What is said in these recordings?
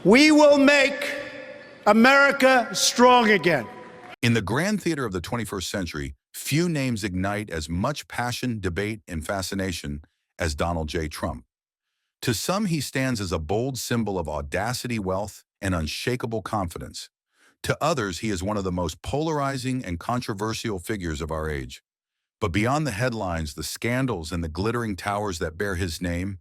We will make America strong again. In the grand theater of the 21st century, few names ignite as much passion, debate, and fascination as Donald J. Trump. To some, he stands as a bold symbol of audacity, wealth, and unshakable confidence. To others, he is one of the most polarizing and controversial figures of our age. But beyond the headlines, the scandals, and the glittering towers that bear his name,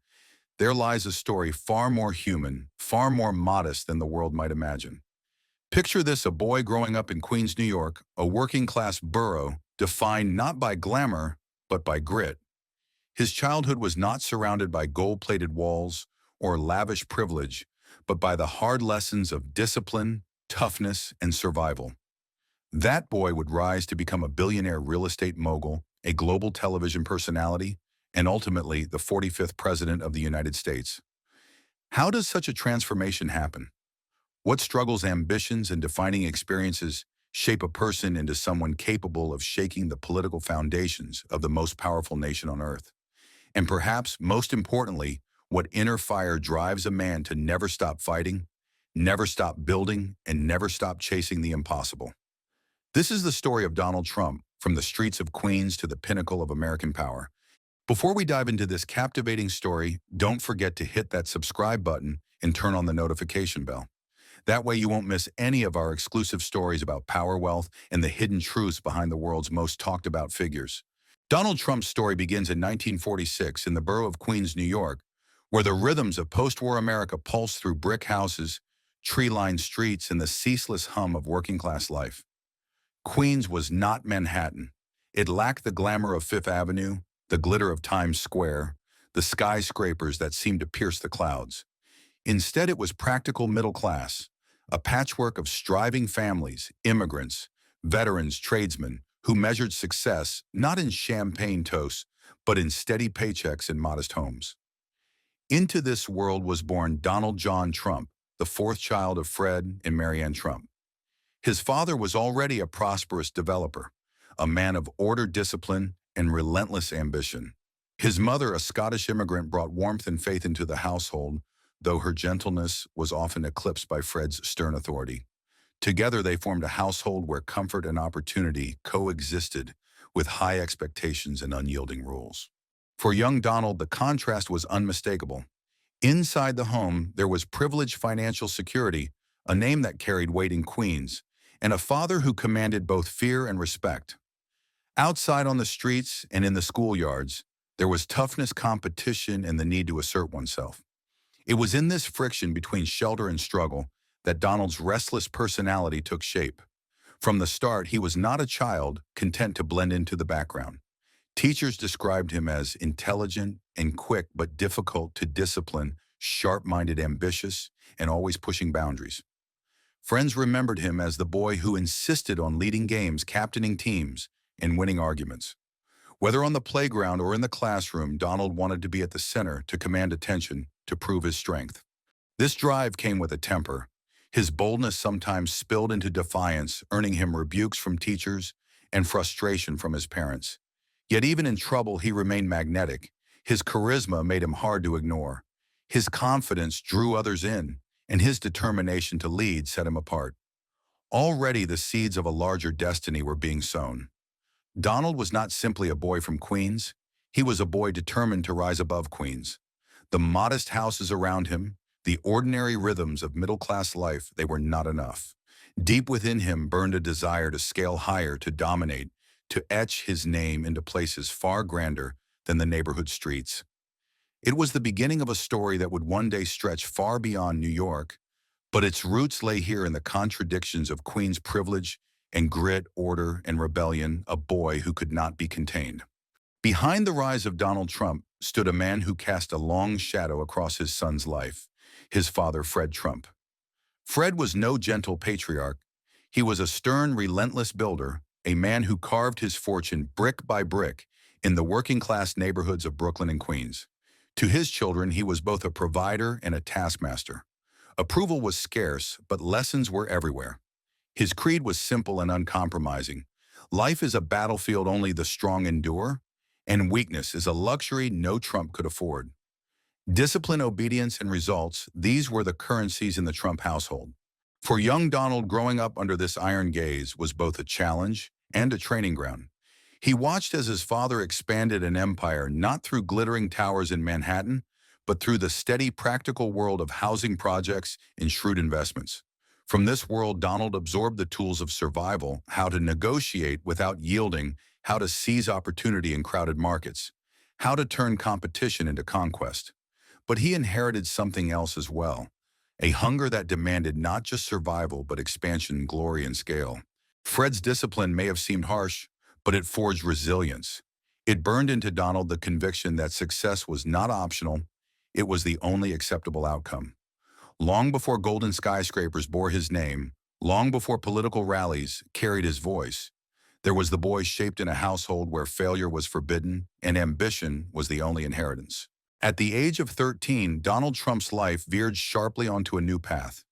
there lies a story far more human, far more modest than the world might imagine. Picture this: a boy growing up in Queens, New York, a working-class borough defined not by glamour, but by grit. His childhood was not surrounded by gold-plated walls or lavish privilege, but by the hard lessons of discipline, toughness, and survival. That boy would rise to become a billionaire real estate mogul, a global television personality, and ultimately the 45th President of the United States. How does such a transformation happen? What struggles, ambitions, and defining experiences shape a person into someone capable of shaking the political foundations of the most powerful nation on earth? And perhaps most importantly, what inner fire drives a man to never stop fighting, never stop building, and never stop chasing the impossible? This is the story of Donald Trump, from the streets of Queens to the pinnacle of American power. Before we dive into this captivating story, don't forget to hit that subscribe button and turn on the notification bell. That way you won't miss any of our exclusive stories about power, wealth, and the hidden truths behind the world's most talked about figures. Donald Trump's story begins in 1946 in the borough of Queens, New York, where the rhythms of post-war America pulse through brick houses, tree-lined streets, and the ceaseless hum of working-class life. Queens was not Manhattan. It lacked the glamour of Fifth Avenue, the glitter of Times Square, the skyscrapers that seemed to pierce the clouds. Instead, it was practical middle class, a patchwork of striving families, immigrants, veterans, tradesmen, who measured success not in champagne toasts, but in steady paychecks and modest homes. Into this world was born Donald John Trump, the fourth child of Fred and Marianne Trump. His father was already a prosperous developer, a man of order, discipline, and relentless ambition. His mother, a Scottish immigrant, brought warmth and faith into the household, though her gentleness was often eclipsed by Fred's stern authority. Together, they formed a household where comfort and opportunity coexisted with high expectations and unyielding rules. For young Donald, the contrast was unmistakable. Inside the home, there was privileged financial security, a name that carried weight in Queens, and a father who commanded both fear and respect. Outside on the streets and in the schoolyards, there was toughness, competition, and the need to assert oneself. It was in this friction between shelter and struggle that Donald's restless personality took shape. From the start, he was not a child content to blend into the background. Teachers described him as intelligent and quick, but difficult to discipline, sharp-minded, ambitious, and always pushing boundaries. Friends remembered him as the boy who insisted on leading games, captaining teams, and winning arguments. Whether on the playground or in the classroom, Donald wanted to be at the center, to command attention, to prove his strength. This drive came with a temper. His boldness sometimes spilled into defiance, earning him rebukes from teachers and frustration from his parents. Yet even in trouble, he remained magnetic. His charisma made him hard to ignore. His confidence drew others in, and his determination to lead set him apart. Already the seeds of a larger destiny were being sown. Donald was not simply a boy from Queens. He was a boy determined to rise above Queens. The modest houses around him, the ordinary rhythms of middle-class life, they were not enough. Deep within him burned a desire to scale higher, to dominate, to etch his name into places far grander than the neighborhood streets. It was the beginning of a story that would one day stretch far beyond New York, but its roots lay here in the contradictions of Queens' privilege and grit, order, and rebellion, a boy who could not be contained. Behind the rise of Donald Trump stood a man who cast a long shadow across his son's life, his father, Fred Trump. Fred was no gentle patriarch. He was a stern, relentless builder, a man who carved his fortune brick by brick in the working-class neighborhoods of Brooklyn and Queens. To his children, he was both a provider and a taskmaster. Approval was scarce, but lessons were everywhere. His creed was simple and uncompromising. Life is a battlefield only the strong endure, and weakness is a luxury no Trump could afford. Discipline, obedience, and results, these were the currencies in the Trump household. For young Donald, growing up under this iron gaze was both a challenge and a training ground. He watched as his father expanded an empire not through glittering towers in Manhattan, but through the steady, practical world of housing projects and shrewd investments. From this world, Donald absorbed the tools of survival, how to negotiate without yielding, how to seize opportunity in crowded markets, how to turn competition into conquest. But he inherited something else as well, a hunger that demanded not just survival but expansion, glory, and scale. Fred's discipline may have seemed harsh, but it forged resilience. It burned into Donald the conviction that success was not optional, it was the only acceptable outcome. Long before golden skyscrapers bore his name, long before political rallies carried his voice, there was the boy shaped in a household where failure was forbidden and ambition was the only inheritance. At the age of 13, Donald Trump's life veered sharply onto a new path.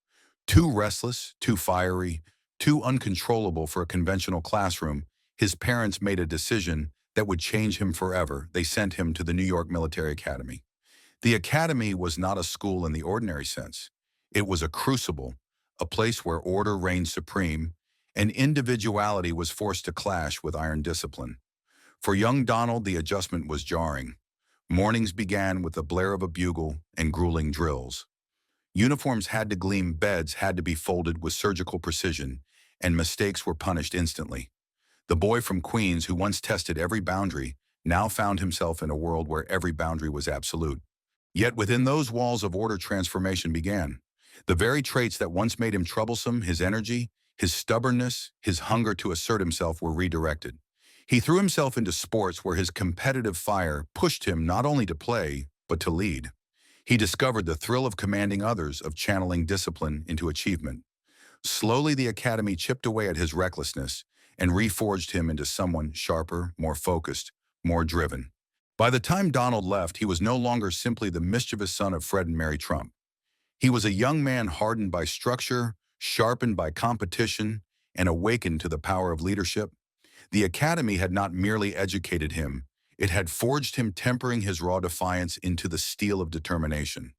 Too restless, too fiery, too uncontrollable for a conventional classroom, his parents made a decision that would change him forever. They sent him to the New York Military Academy. The academy was not a school in the ordinary sense. It was a crucible, a place where order reigned supreme, and individuality was forced to clash with iron discipline. For young Donald, the adjustment was jarring. Mornings began with the blare of a bugle and grueling drills. Uniforms had to gleam, beds had to be folded with surgical precision, and mistakes were punished instantly. The boy from Queens, who once tested every boundary, now found himself in a world where every boundary was absolute. Yet within those walls of order, transformation began. The very traits that once made him troublesome, his energy, his stubbornness, his hunger to assert himself, were redirected. He threw himself into sports where his competitive fire pushed him not only to play, but to lead. He discovered the thrill of commanding others, of channeling discipline into achievement. Slowly, the academy chipped away at his recklessness and reforged him into someone sharper, more focused, more driven. By the time Donald left, he was no longer simply the mischievous son of Fred and Mary Trump. He was a young man hardened by structure, sharpened by competition, and awakened to the power of leadership. The academy had not merely educated him, it had forged him, tempering his raw defiance into the steel of determination.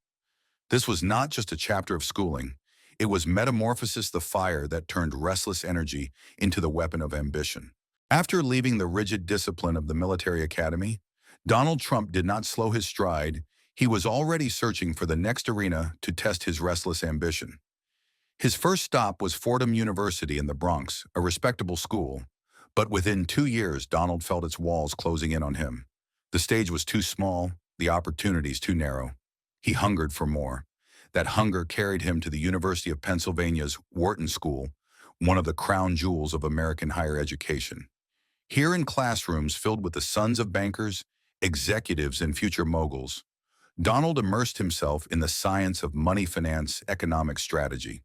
This was not just a chapter of schooling. It was metamorphosis, the fire that turned restless energy into the weapon of ambition. After leaving the rigid discipline of the military academy, Donald Trump did not slow his stride. He was already searching for the next arena to test his restless ambition. His first stop was Fordham University in the Bronx, a respectable school. But within 2 years, Donald felt its walls closing in on him. The stage was too small, the opportunities too narrow. He hungered for more. That hunger carried him to the University of Pennsylvania's Wharton School, one of the crown jewels of American higher education. Here, in classrooms filled with the sons of bankers, executives, and future moguls, Donald immersed himself in the science of money, finance, economic strategy.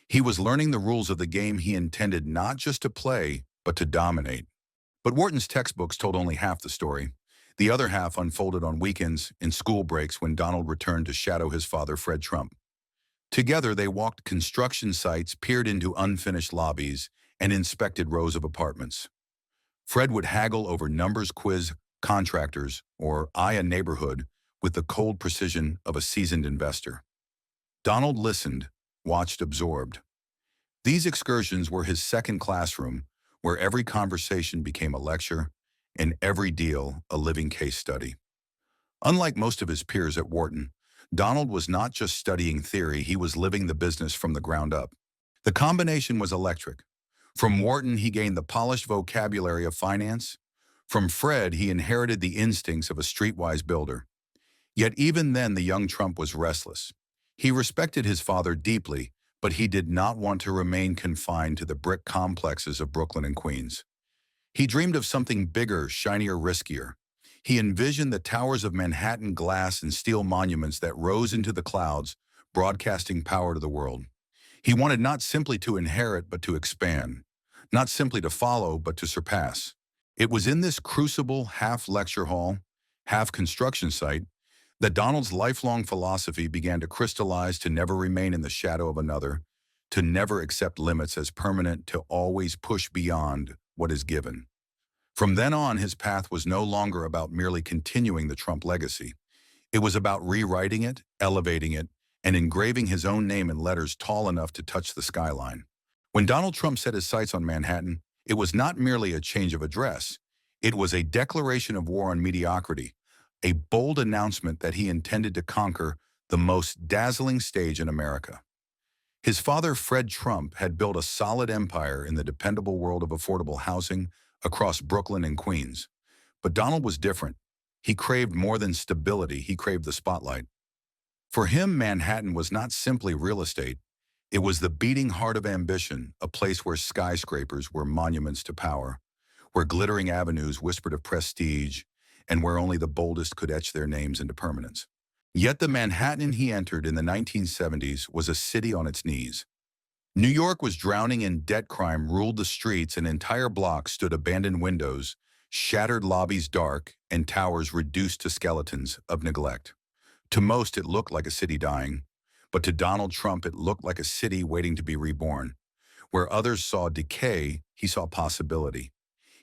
He was learning the rules of the game he intended not just to play, but to dominate. But Wharton's textbooks told only half the story. The other half unfolded on weekends and school breaks when Donald returned to shadow his father, Fred Trump. Together, they walked construction sites, peered into unfinished lobbies, and inspected rows of apartments. Fred would haggle over numbers, quiz contractors, or eye a neighborhood with the cold precision of a seasoned investor. Donald listened, watched, absorbed. These excursions were his second classroom, where every conversation became a lecture and every deal a living case study. Unlike most of his peers at Wharton, Donald was not just studying theory, he was living the business from the ground up. The combination was electric. From Wharton, he gained the polished vocabulary of finance. From Fred, he inherited the instincts of a streetwise builder. Yet even then, the young Trump was restless. He respected his father deeply, but he did not want to remain confined to the brick complexes of Brooklyn and Queens. He dreamed of something bigger, shinier, riskier. He envisioned the towers of Manhattan, glass and steel monuments that rose into the clouds, broadcasting power to the world. He wanted not simply to inherit, but to expand. Not simply to follow, but to surpass. It was in this crucible, half lecture hall, half construction site, that Donald's lifelong philosophy began to crystallize: to never remain in the shadow of another, to never accept limits as permanent, to always push beyond what is given. From then on, his path was no longer about merely continuing the Trump legacy. It was about rewriting it, elevating it, and engraving his own name in letters tall enough to touch the skyline. When Donald Trump set his sights on Manhattan, it was not merely a change of address. It was a declaration of war on mediocrity, a bold announcement that he intended to conquer the most dazzling stage in America. His father, Fred Trump, had built a solid empire in the dependable world of affordable housing across Brooklyn and Queens. But Donald was different. He craved more than stability, he craved the spotlight. For him, Manhattan was not simply real estate. It was the beating heart of ambition, a place where skyscrapers were monuments to power, where glittering avenues whispered of prestige, and where only the boldest could etch their names into permanence. Yet the Manhattan he entered in the 1970s was a city on its knees. New York was drowning in debt, crime ruled the streets, and entire blocks stood abandoned windows, shattered lobbies dark, and towers reduced to skeletons of neglect. To most, it looked like a city dying, but to Donald Trump, it looked like a city waiting to be reborn. Where others saw decay, he saw possibility.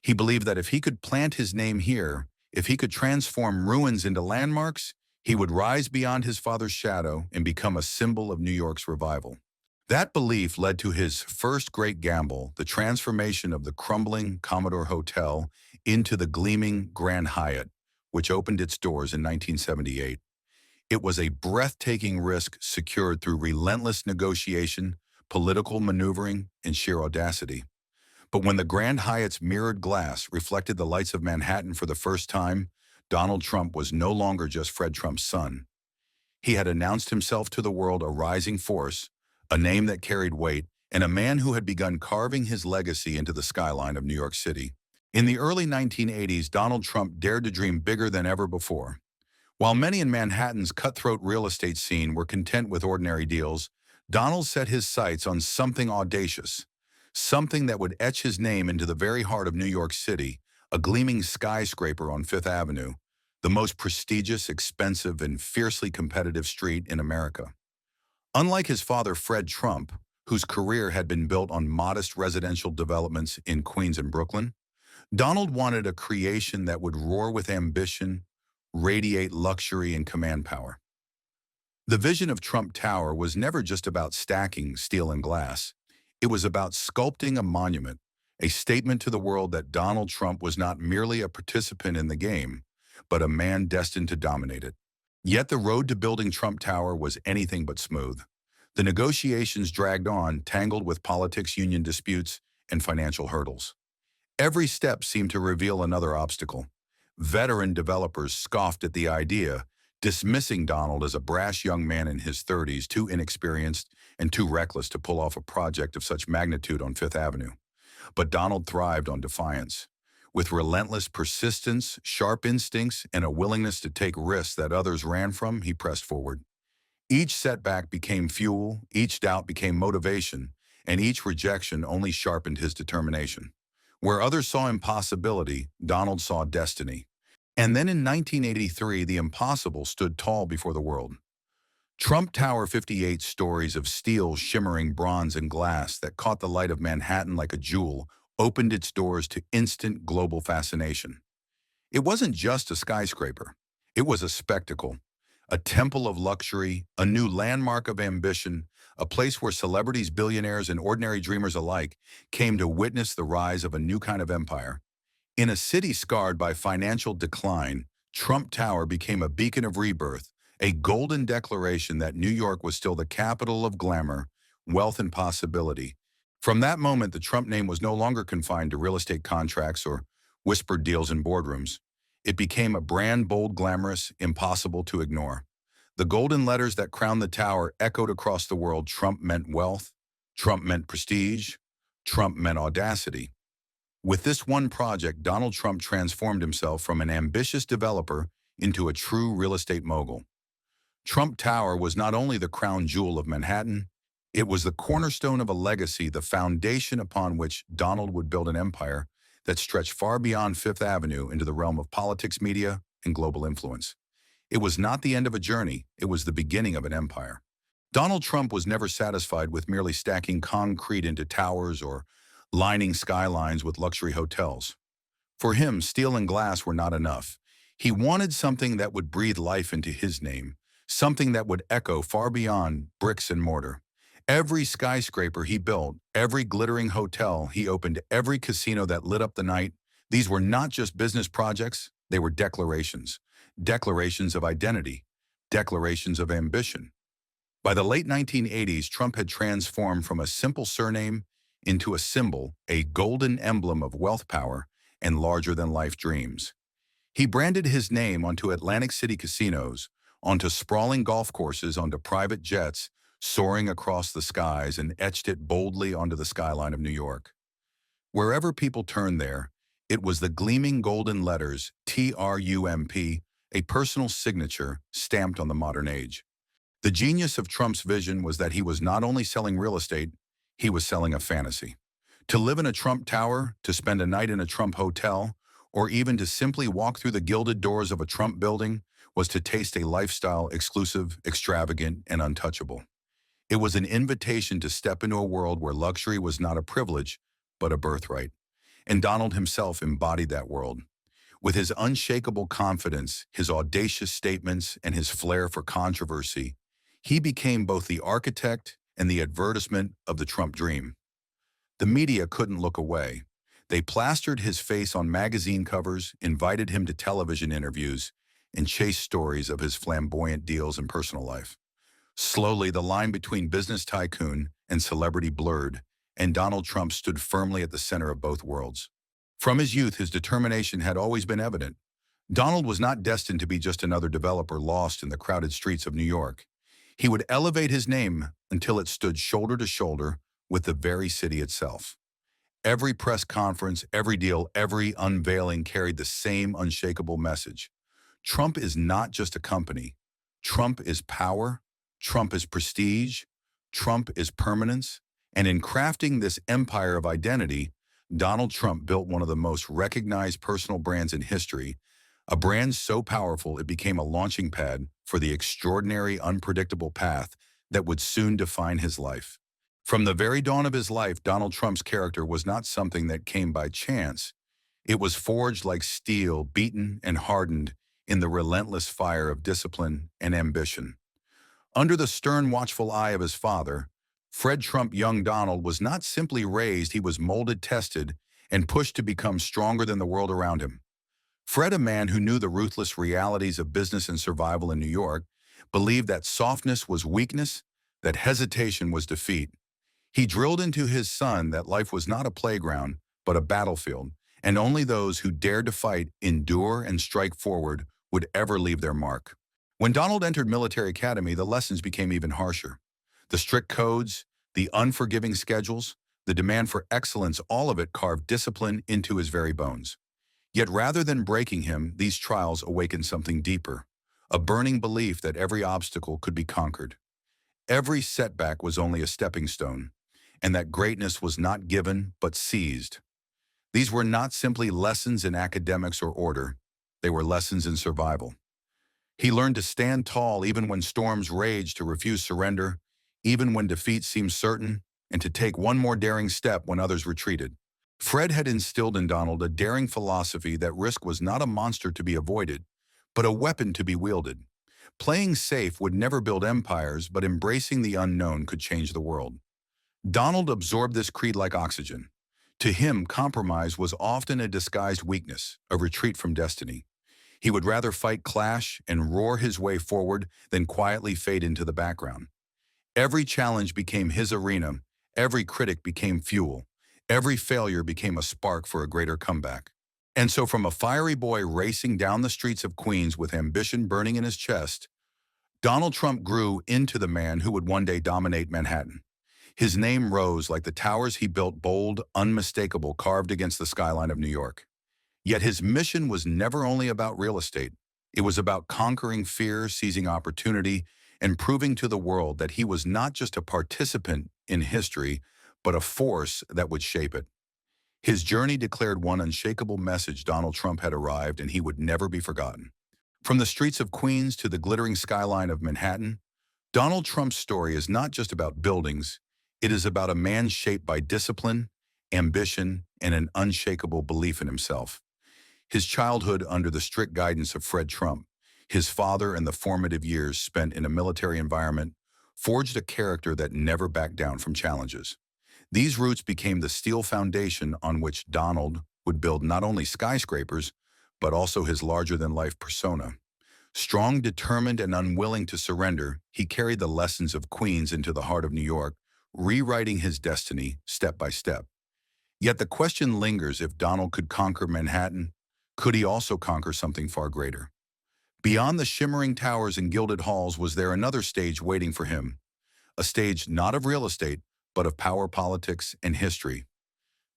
He believed that if he could plant his name here, if he could transform ruins into landmarks, he would rise beyond his father's shadow and become a symbol of New York's revival. That belief led to his first great gamble, the transformation of the crumbling Commodore Hotel into the gleaming Grand Hyatt, which opened its doors in 1978. It was a breathtaking risk secured through relentless negotiation, political maneuvering, and sheer audacity. But when the Grand Hyatt's mirrored glass reflected the lights of Manhattan for the first time, Donald Trump was no longer just Fred Trump's son. He had announced himself to the world a rising force, a name that carried weight, and a man who had begun carving his legacy into the skyline of New York City. In the early 1980s, Donald Trump dared to dream bigger than ever before. While many in Manhattan's cutthroat real estate scene were content with ordinary deals, Donald set his sights on something audacious, something that would etch his name into the very heart of New York City, a gleaming skyscraper on Fifth Avenue, the most prestigious, expensive, and fiercely competitive street in America. Unlike his father, Fred Trump, whose career had been built on modest residential developments in Queens and Brooklyn, Donald wanted a creation that would roar with ambition, radiate luxury, and command power. The vision of Trump Tower was never just about stacking steel and glass. It was about sculpting a monument, a statement to the world that Donald Trump was not merely a participant in the game, but a man destined to dominate it. Yet the road to building Trump Tower was anything but smooth. The negotiations dragged on, tangled with politics, union disputes, and financial hurdles. Every step seemed to reveal another obstacle. Veteran developers scoffed at the idea, dismissing Donald as a brash young man in his 30s, too inexperienced and too reckless to pull off a project of such magnitude on Fifth Avenue. But Donald thrived on defiance. With relentless persistence, sharp instincts, and a willingness to take risks that others ran from, he pressed forward. Each setback became fuel, each doubt became motivation, and each rejection only sharpened his determination. Where others saw impossibility, Donald saw destiny. And then in 1983, the impossible stood tall before the world. Trump Tower 58, stories of steel, shimmering bronze, and glass that caught the light of Manhattan like a jewel, opened its doors to instant global fascination. It wasn't just a skyscraper. It was a spectacle, a temple of luxury, a new landmark of ambition, a place where celebrities, billionaires, and ordinary dreamers alike came to witness the rise of a new kind of empire. In a city scarred by financial decline, Trump Tower became a beacon of rebirth, a golden declaration that New York was still the capital of glamour, wealth, and possibility. From that moment, the Trump name was no longer confined to real estate contracts or whispered deals in boardrooms. It became a brand bold, glamorous, impossible to ignore. The golden letters that crowned the tower echoed across the world. Trump meant wealth. Trump meant prestige. Trump meant audacity. With this one project, Donald Trump transformed himself from an ambitious developer into a true real estate mogul. Trump Tower was not only the crown jewel of Manhattan, it was the cornerstone of a legacy, the foundation upon which Donald would build an empire that stretched far beyond Fifth Avenue into the realm of politics, media, and global influence. It was not the end of a journey, it was the beginning of an empire. Donald Trump was never satisfied with merely stacking concrete into towers or lining skylines with luxury hotels. For him, steel and glass were not enough. He wanted something that would breathe life into his name, something that would echo far beyond bricks and mortar. Every skyscraper he built, every glittering hotel he opened, every casino that lit up the night, these were not just business projects, they were declarations. Declarations of identity, declarations of ambition. By the late 1980s, Trump had transformed from a simple surname into a symbol, a golden emblem of wealth power and larger-than-life dreams. He branded his name onto Atlantic City casinos, onto sprawling golf courses, onto private jets, soaring across the skies, and etched it boldly onto the skyline of New York. Wherever people turned there, it was the gleaming golden letters TRUMP, a personal signature stamped on the modern age. The genius of Trump's vision was that he was not only selling real estate, he was selling a fantasy. To live in a Trump tower, to spend a night in a Trump hotel, or even to simply walk through the gilded doors of a Trump building was to taste a lifestyle exclusive, extravagant, and untouchable. It was an invitation to step into a world where luxury was not a privilege, but a birthright. And Donald himself embodied that world. With his unshakable confidence, his audacious statements, and his flair for controversy, he became both the architect and the advertisement of the Trump dream. The media couldn't look away. They plastered his face on magazine covers, invited him to television interviews, and chased stories of his flamboyant deals and personal life. Slowly, the line between business tycoon and celebrity blurred, and Donald Trump stood firmly at the center of both worlds. From his youth, his determination had always been evident. Donald was not destined to be just another developer lost in the crowded streets of New York. He would elevate his name until it stood shoulder to shoulder with the very city itself. Every press conference, every deal, every unveiling carried the same unshakable message. Trump is not just a company. Trump is power. Trump is prestige. Trump is permanence. And in crafting this empire of identity, Donald Trump built one of the most recognized personal brands in history, a brand so powerful it became a launching pad for the extraordinary, unpredictable path that would soon define his life. From the very dawn of his life, Donald Trump's character was not something that came by chance. It was forged like steel, beaten and hardened in the relentless fire of discipline and ambition. Under the stern, watchful eye of his father, Fred Trump, young Donald was not simply raised, he was molded, tested, and pushed to become stronger than the world around him. Fred, a man who knew the ruthless realities of business and survival in New York, believed that softness was weakness, that hesitation was defeat. He drilled into his son that life was not a playground, but a battlefield, and only those who dared to fight, endure, and strike forward would ever leave their mark. When Donald entered military academy, the lessons became even harsher. The strict codes, the unforgiving schedules, the demand for excellence, all of it carved discipline into his very bones. Yet rather than breaking him, these trials awakened something deeper, a burning belief that every obstacle could be conquered. Every setback was only a stepping stone, and that greatness was not given but seized. These were not simply lessons in academics or order, they were lessons in survival. He learned to stand tall even when storms raged, to refuse surrender, even when defeat seemed certain, and to take one more daring step when others retreated. Fred had instilled in Donald a daring philosophy that risk was not a monster to be avoided, but a weapon to be wielded. Playing safe would never build empires, but embracing the unknown could change the world. Donald absorbed this creed like oxygen. To him, compromise was often a disguised weakness, a retreat from destiny. He would rather fight, clash, and roar his way forward than quietly fade into the background. Every challenge became his arena, every critic became fuel, every failure became a spark for a greater comeback. And so from a fiery boy racing down the streets of Queens with ambition burning in his chest, Donald Trump grew into the man who would one day dominate Manhattan. His name rose like the towers he built, bold, unmistakable, carved against the skyline of New York. Yet his mission was never only about real estate. It was about conquering fear, seizing opportunity, and proving to the world that he was not just a participant in history, but a force that would shape it. His journey declared one unshakable message: Donald Trump had arrived and he would never be forgotten. From the streets of Queens to the glittering skyline of Manhattan, Donald Trump's story is not just about buildings, it is about a man shaped by discipline, ambition, and an unshakable belief in himself. His childhood under the strict guidance of Fred Trump, his father, and the formative years spent in a military environment forged a character that never backed down from challenges. These roots became the steel foundation on which Donald would build not only skyscrapers, but also his larger-than-life persona. Strong, determined, and unwilling to surrender, he carried the lessons of Queens into the heart of New York, rewriting his destiny step by step. Yet the question lingers: if Donald could conquer Manhattan, could he also conquer something far greater? Beyond the shimmering towers and gilded halls was there another stage waiting for him, a stage not of real estate, but of power, politics, and history.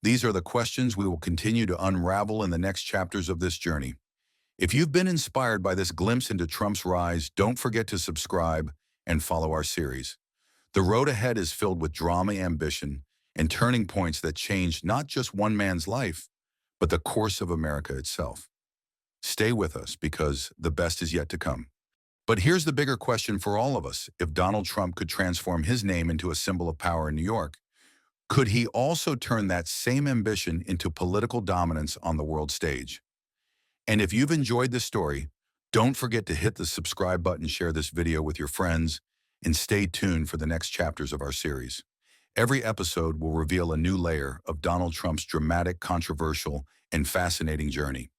These are the questions we will continue to unravel in the next chapters of this journey. If you've been inspired by this glimpse into Trump's rise, don't forget to subscribe and follow our series. The road ahead is filled with drama, ambition, and turning points that change not just one man's life, but the course of America itself. Stay with us because the best is yet to come. But here's the bigger question for all of us. If Donald Trump could transform his name into a symbol of power in New York, could he also turn that same ambition into political dominance on the world stage? And if you've enjoyed this story, don't forget to hit the subscribe button, share this video with your friends, and stay tuned for the next chapters of our series. Every episode will reveal a new layer of Donald Trump's dramatic, controversial, and fascinating journey.